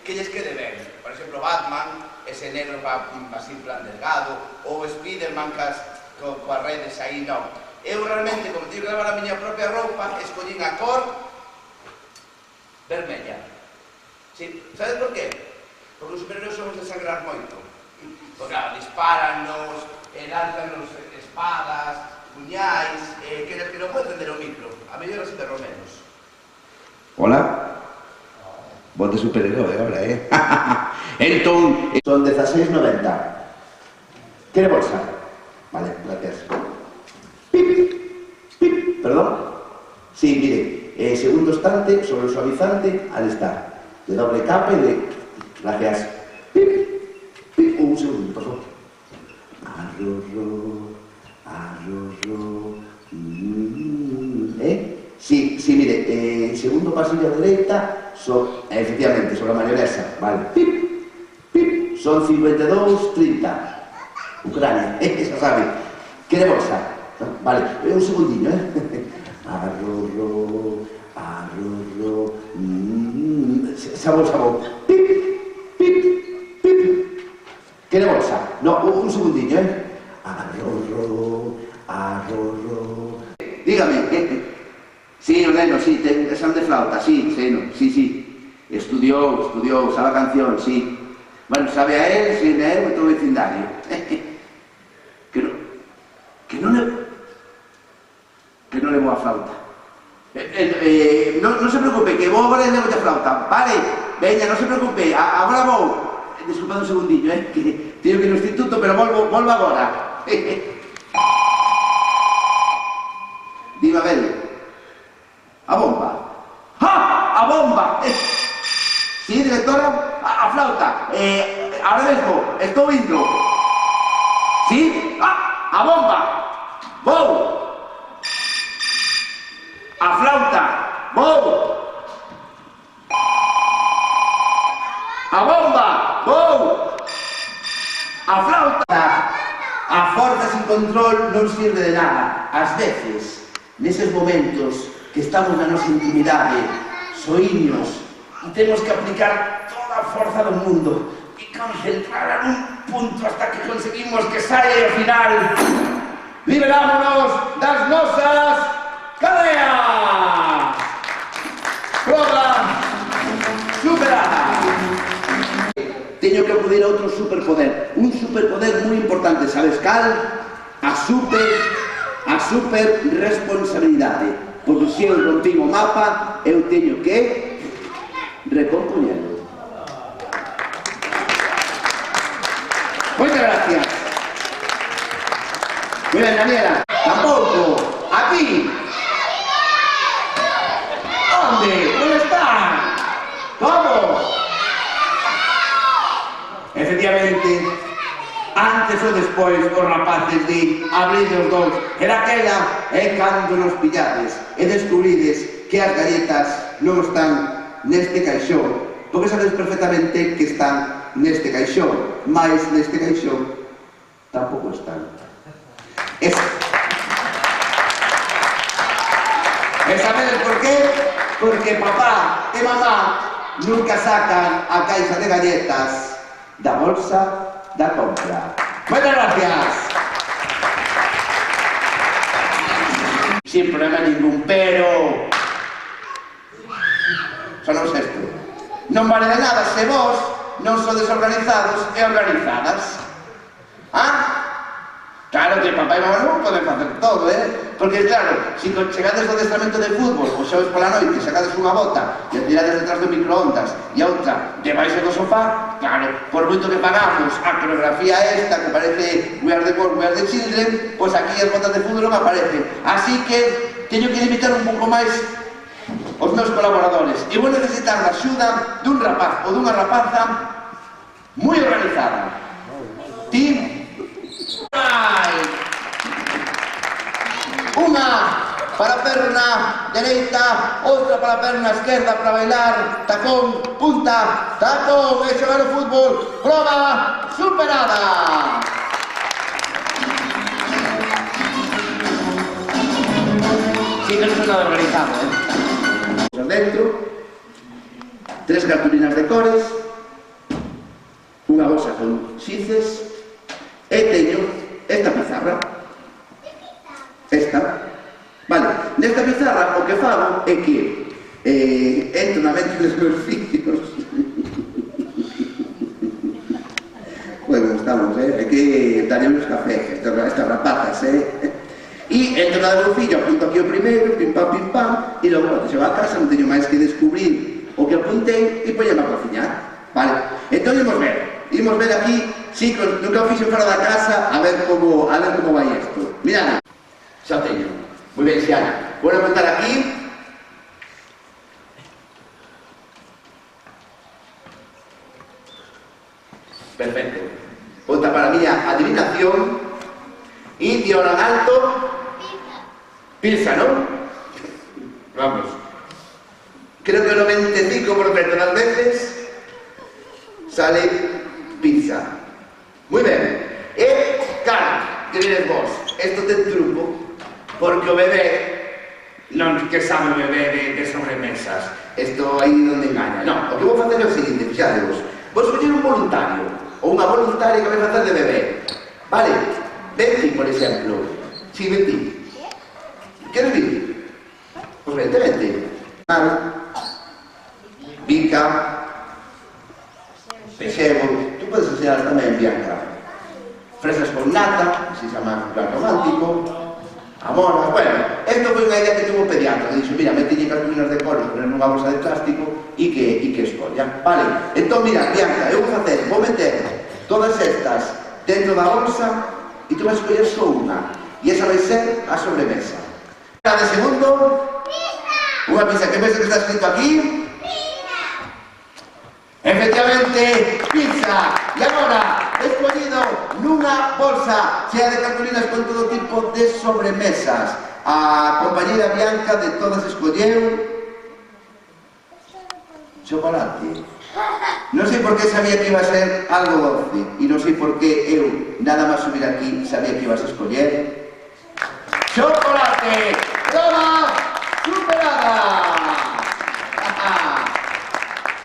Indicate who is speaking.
Speaker 1: que lles quede ben. Por exemplo, Batman, ese negro así en plan delgado, ou Spiderman coas redes aí, non. Eu realmente, como teño que levar a miña propia roupa, escollín a cor vermella. Sabes por qué? Porque os superhéroes somos de sangrar moito. Porque, claro, dispáranos, lánzanos espadas, puñais, que non pode encender o micro. A mellor así perro menos. Hola. Voz de superhéroe ahora, Entón, son 16,90. ¿Quiere bolsa? Vale, gracias. Pip, perdón. Sí, mire, segundo estante sobre el suavizante, al estar. De doble capa y de... Gracias. Pip. Un segundo, por favor. Sí, mire, segundo pasillo a dereita, efectivamente, sobre la mayonesa, vale. Pip, son 52,30. Ucrania, xa sabe. Quere bolsa? Vale, un segundinho, Sabón. Pip. Quere bolsa? No, un segundinho, Dígame, sí, o neno, sí, ten examen de flauta, sí. Estudiou, sabe a canción, sí. Bueno, sabe a él, sí, e todo o vecindario. Que non levo a flauta. Non se preocupe, que vou agora e levo a flauta. Vale, veña, non se preocupe, agora vou. Desculpad un segundillo, que teño que ir ao instituto, pero volvo agora. Dime, a ver. A bomba. ¡Ja! ¡A bomba! Sí, directora, a flauta. Ahora mismo, estou indo. Sí? A bomba. Vou. A flauta. Vou. A bomba. Vou. A flauta. A forza sin control non sirve de nada. Ás veces, neses momentos que estamos na nosa intimidade, soíños, e temos que aplicar toda a forza do mundo e concentrar en un punto hasta que conseguimos que saia ao final. Liberámonos das nosas cadeas. Prova superada. Teño que acudir a outro superpoder, un superpoder moi importante, sabes cal? A super responsabilidade. Porque se eu rompín o mapa, eu teño que recompoñelo. Moitas gracias. Moi ben, Daniela. Tampouco. Aquí. Onde? Onde están? Como? Efectivamente, antes ou despois os rapaces di abrir os dous. Era aquela cando nos pillades e descubrides que as galletas non están neste caixón, porque sabedes perfectamente que están neste caixón, mais neste caixón tampouco están. E sabedes por qué? Porque papá e mamá nunca sacan a caixa de galletas da bolsa da compra. Moitas gracias. Sin problema ningún, pero só non sei isto. Non vale de nada se vos non sodes organizados e organizadas. Claro que papá e mamá non poden facer todo, Porque, claro, se chegades do adestramento de fútbol ou xoves pola noite, sacades unha bota e a tirades detrás do microondas e a outra debaixo do sofá, claro, por moito que pagamos a coreografía esta que parece We Are the World, We Are the Children, pois aquí as botas de fútbol non aparecen. Así que teño que limitar un pouco máis os meus colaboradores e vou necesitar a axuda dun rapaz ou dunha rapaza moi organizada. Team Unha para a perna dereita, outra para a perna esquerda para bailar, tacón, punta, tacón, e xogar o fútbol. Prova superada. Sí, non é nada organizado, Dentro, 3 cartulinas de cores, son xices e teño esta pizarra. Esta. Vale, nesta pizarra o que fago é que entro na mente dos meus fillos. Bueno, estamos, hai que darle uns cafés, estas rapazas, E entro na do meu fillo, apunto aquí o primeiro, pim pam, e logo, se va a casa, non teño máis que descubrir o que apuntei e poñeme a cociñar. Vale, entón imos ver aquí, chicos, nunca o fixo fora da casa, a ver como vai isto. Mirad, xa teño. Moi ben, Xiana. Vou apuntar aquí. Perfecto. Vou tapar a miña adivinación e di ahora en alto pizza, ¿no? Vamos. Creo que el 95% de las veces sale pizza. Muy bien. Claro, que vienes vos. Esto te truco porque o bebé non que sabe o bebé de sobremesas. Esto aí non engaña. Non, o que vou facer é o seguinte, fixadevos. Vou escoller un voluntario ou unha voluntaria que vai facer de bebé. Vale? Ven ti, por exemplo. Si, ven ti. Queres vir? Pois vente. Bica. Pexevo. Tú podes enseñar tamén, Bianca. Fresas con nata, que se chama un plan romántico. Amor, bueno, esto foi unha idea que tuvo un pediatra, que dixo, mira, metelle cartulinas de colos, poner nunha bolsa de plástico e que escolla. Vale, entón, mira, Bianca, eu vou meter todas estas dentro da bolsa e tú vas escoller só unha. E esa vai ser a sobremesa. De segundo, unha pizza. Que pensa que está escrito aquí? Pizza. Efectivamente, pizza. E agora, escollido nunha bolsa chea de cartulinas con todo tipo de sobremesas. A compañera Bianca de todas escolleu chocolate. Non sei por que sabía que iba a ser algo doce e non sei por que eu, nada máis subir aquí, sabía que ibas a escoller chocolate. ¡Brava! ¡Superada!